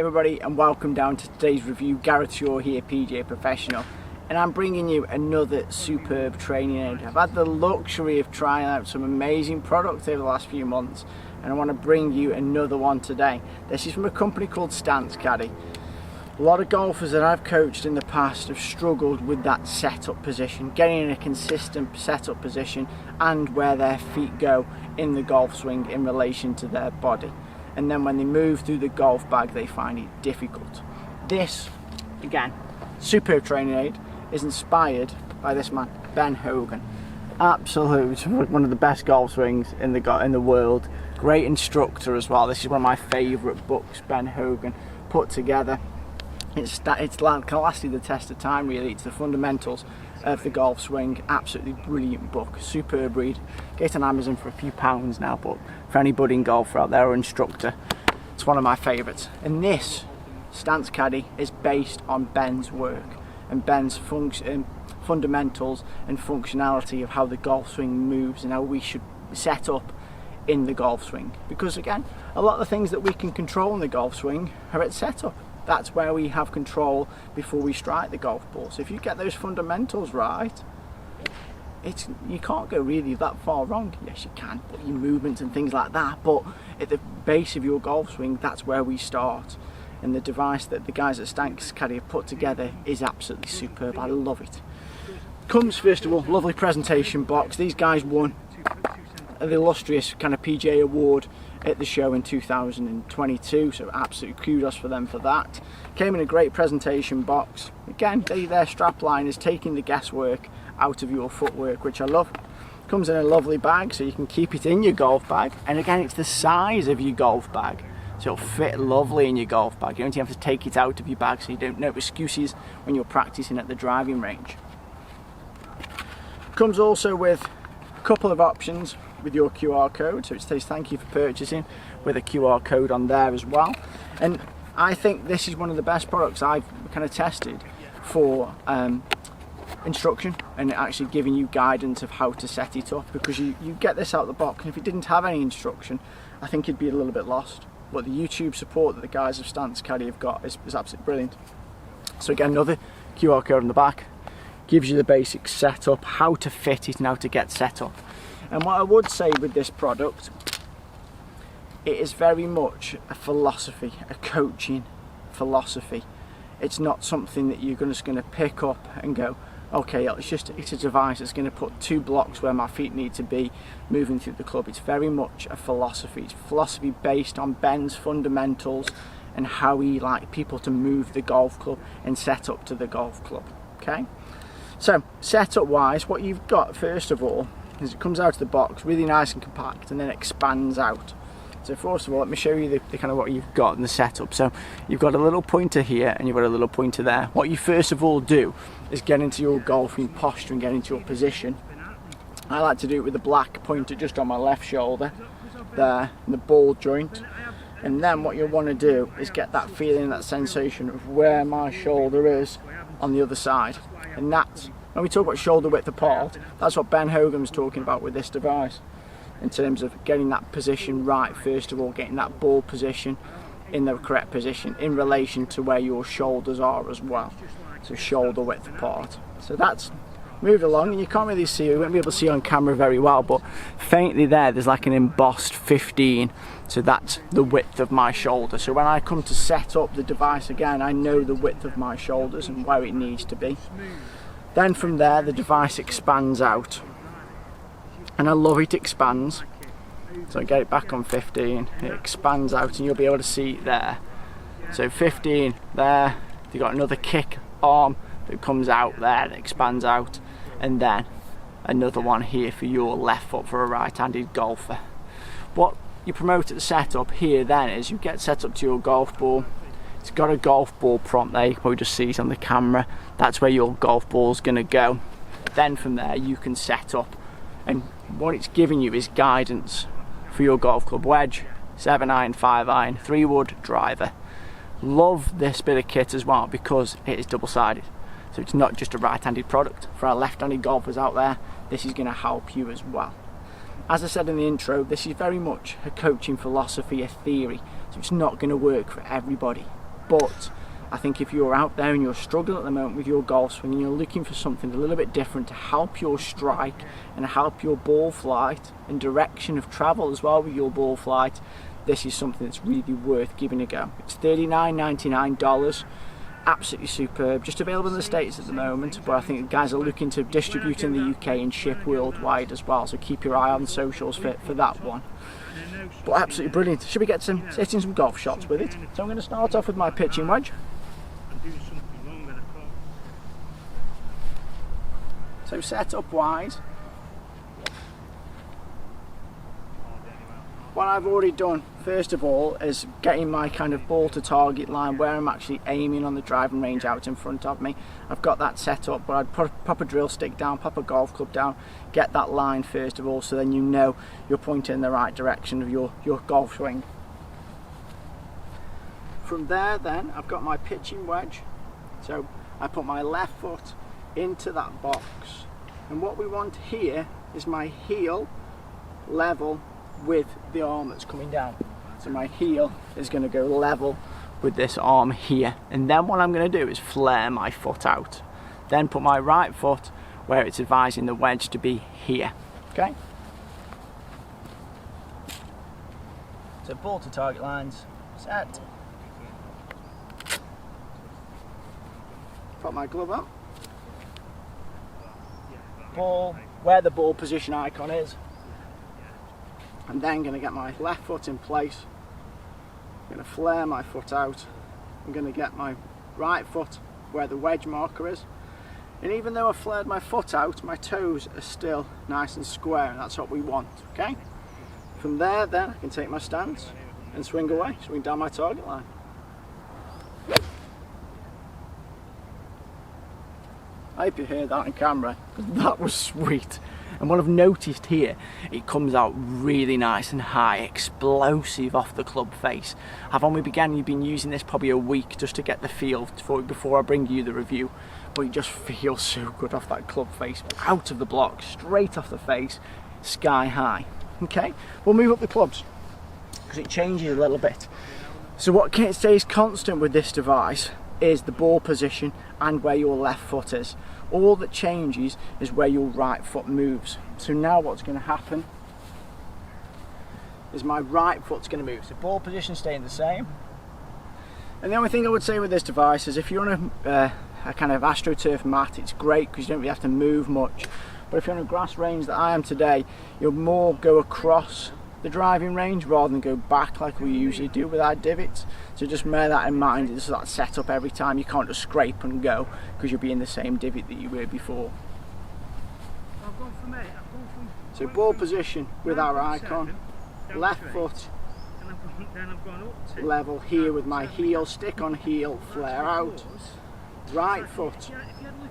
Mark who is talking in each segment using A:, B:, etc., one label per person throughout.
A: Hi everybody and welcome down to today's review. Gareth Shaw here, PGA Professional, and I'm bringing you another superb training aid. I've had the luxury of trying out some amazing products over the last few months, and I want to bring you another one today. This is from a company called Caddy. A lot of golfers that I've coached in the past have struggled with that setup position, getting in a consistent setup position and where their feet go in the golf swing in relation to their body. And then when they move through the golf bag, they find it difficult. This, again, superb training aid, is inspired by this man, Ben Hogan. Absolute, one of the best golf swings in the world. Great instructor as well. This is one of my favourite books Ben Hogan put together. It's lasted the test of time, really. It's the fundamentals of the golf swing. Absolutely brilliant book, superb read. Get it on Amazon for a few pounds now, but for any budding golfer out there or instructor, it's one of my favourites. And this Caddy is based on Ben's work and Ben's fundamentals and functionality of how the golf swing moves and how we should set up in the golf swing. Because again, a lot of the things that we can control in the golf swing are at setup. That's where we have control before we strike the golf ball. So if you get those fundamentals right, you can't go really that far wrong. Yes, you can, but your movements and things like that. But at the base of your golf swing, that's where we start. And the device that the guys at Caddy have put together is absolutely superb. I love it. Comes first of all, lovely presentation box. These guys won the illustrious kind of PGA award at the show in 2022, so absolute kudos for them for that. Came in a great presentation box. Again, their strap line is taking the guesswork out of your footwork, which I love. Comes in a lovely bag, so you can keep it in your golf bag, and again, it's the size of your golf bag, so it'll fit lovely in your golf bag. You don't have to take it out of your bag, so you don't know excuses when you're practicing at the driving range. Comes also with a couple of options with your QR code, so it says thank you for purchasing with a QR code on there as well. And I think this is one of the best products I've kind of tested for instruction and actually giving you guidance of how to set it up, because you get this out of the box, and if it didn't have any instruction, I think you'd be a little bit lost. But the YouTube support that the guys of Caddy have got is absolutely brilliant. So again, another QR code on the back gives you the basic setup, how to fit it and how to get set up. And what I would say with this product, it is very much a philosophy, a coaching philosophy. It's not something that you're just going to pick up and go, okay, it's a device that's going to put 2 blocks where my feet need to be moving through the club. It's very much a philosophy. It's philosophy based on Ben's fundamentals and how he likes people to move the golf club and set up to the golf club. Okay, so setup wise, what you've got first of all is it comes out of the box really nice and compact and then expands out. So first of all, let me show you the kind of what you've got in the setup. So you've got a little pointer here and you've got a little pointer there. What you first of all do is get into your golfing posture and get into your position. I like to do it with the black pointer just on my left shoulder there, in the ball joint. And then what you'll want to do is get that feeling, that sensation of where my shoulder is on the other side. And that's, when we talk about shoulder width apart, that's what Ben Hogan's talking about with this device, in terms of getting that position right. First of all, getting that ball position in the correct position in relation to where your shoulders are as well. So shoulder width apart. So that's moved along, and you can't really see, you won't be able to see on camera very well, but faintly there's like an embossed 15. So that's the width of my shoulder. So when I come to set up the device again, I know the width of my shoulders and where it needs to be. Then from there, the device expands out. And I love it expands. So I get it back on 15, it expands out and you'll be able to see it there. So 15 there, you've got another kick arm that comes out there, that expands out, and then another one here for your left foot for a right-handed golfer. What you promote at the setup here then is you get set up to your golf ball. It's got a golf ball prompt there, you can probably just see it on the camera. That's where your golf ball's going to go. Then from there you can set up, and what it's giving you is guidance for your golf club wedge, 7-iron, 5-iron, 3-wood driver. Love this bit of kit as well because it is double-sided. So it's not just a right-handed product. For our left-handed golfers out there, this is going to help you as well. As I said in the intro, this is very much a coaching philosophy, a theory, so it's not going to work for everybody. But I think if you're out there and you're struggling at the moment with your golf swing and you're looking for something a little bit different to help your strike and help your ball flight and direction of travel as well with your ball flight, this is something that's really worth giving a go. It's $39.99, absolutely superb, just available in the States at the moment, but I think the guys are looking to distribute in the UK and ship worldwide as well, so keep your eye on socials for that one. But absolutely brilliant. Should we get hitting some golf shots with it? So I'm going to start off with my pitching wedge. So setup wise, what I've already done first of all is getting my kind of ball to target line where I'm actually aiming on the driving range out in front of me. I've got that set up, but I'd pop a drill stick down, pop a golf club down, get that line first of all, so then you know you're pointing in the right direction of your golf swing. From there then I've got my pitching wedge, so I put my left foot into that box, and what we want here is my heel level with the arm that's coming down. So my heel is going to go level with this arm here, and then what I'm going to do is flare my foot out, then put my right foot where it's advising the wedge to be here. Okay, so ball to target lines set, put my glove up, ball where the ball position icon is. I'm then going to get my left foot in place, I'm going to flare my foot out, I'm going to get my right foot where the wedge marker is, and even though I flared my foot out, my toes are still nice and square, and that's what we want. Okay. From there then I can take my stance and swing away, swing down my target line. I hope you heard that on camera, because that was sweet. And what I've noticed here, it comes out really nice and high, explosive off the club face. I've only been using this probably a week just to get the feel for it before I bring you the review, but it just feels so good off that club face, out of the block, straight off the face, sky high. Okay, we'll move up the clubs because it changes a little bit. So what stays constant with this device is the ball position and where your left foot is. All that changes is where your right foot moves. So now what's going to happen is my right foot's going to move. So ball position staying the same. And the only thing I would say with this device is if you're on a kind of AstroTurf mat, it's great because you don't really have to move much. But if you're on a grass range that I am today, you'll more go across the driving range rather than go back like we usually do with our divots. So just bear that in mind. It's that setup every time. You can't just scrape and go because you'll be in the same divot that you were before. So ball position with our icon, left foot level here with my heel, stick on heel, flare out, right foot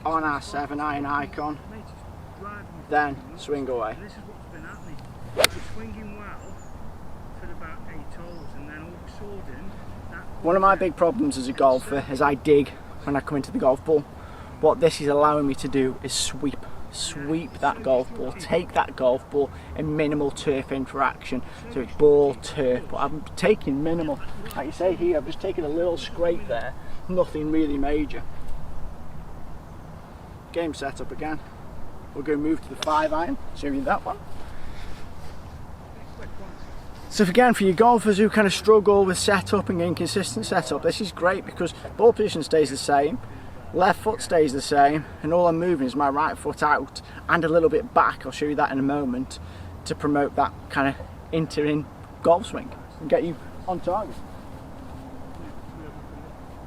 A: on our 7-iron icon, then swing away. One of my big problems as a golfer is I dig when I come into the golf ball. What this is allowing me to do is sweep that golf ball, take that golf ball in minimal turf interaction. So it's ball, turf, but I'm taking minimal. Like you say here, I've just taken a little scrape there, nothing really major. Game set up again. We're going to move to the 5-iron, show you that one. So again, for you golfers who kind of struggle with setup and inconsistent setup, this is great because ball position stays the same, left foot stays the same, and all I'm moving is my right foot out and a little bit back. I'll show you that in a moment to promote that kind of in golf swing and get you on target.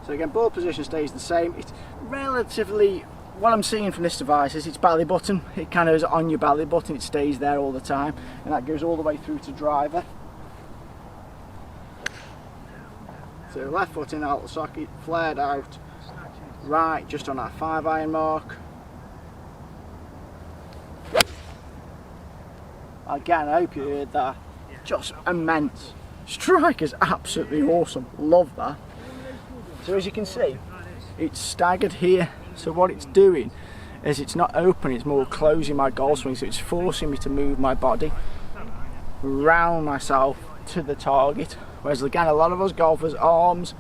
A: So again, ball position stays the same. It's relatively, what I'm seeing from this device is it's belly button. It kind of is on your belly button, it stays there all the time, and that goes all the way through to driver. So left foot in out the socket, flared out, right just on our 5-iron mark. Again, I hope you heard that. Just immense. Strike is absolutely awesome. Love that. So as you can see, it's staggered here. So what it's doing is it's not open, it's more closing my golf swing. So it's forcing me to move my body round myself to the target. Whereas again, a lot of us golfers, arms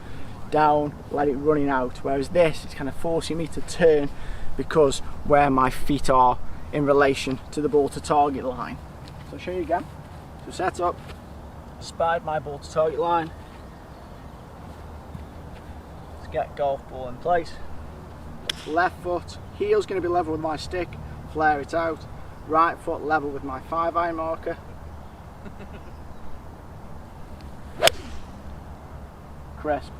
A: down, let it running out, whereas this is kind of forcing me to turn because where my feet are in relation to the ball to target line. So I'll show you again. So set up, spied my ball to target line. Let's get golf ball in place. Left foot, heel's going to be level with my stick, flare it out. Right foot level with my 5-iron marker. Crisp.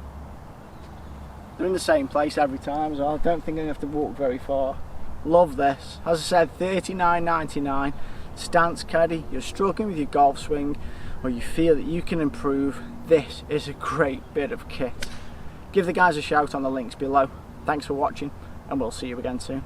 A: They're in the same place every time, so I don't think I'm going to have to walk very far. Love this. As I said, $39.99. Stance caddy. You're struggling with your golf swing, or you feel that you can improve, this is a great bit of kit. Give the guys a shout on the links below. Thanks for watching, and we'll see you again soon.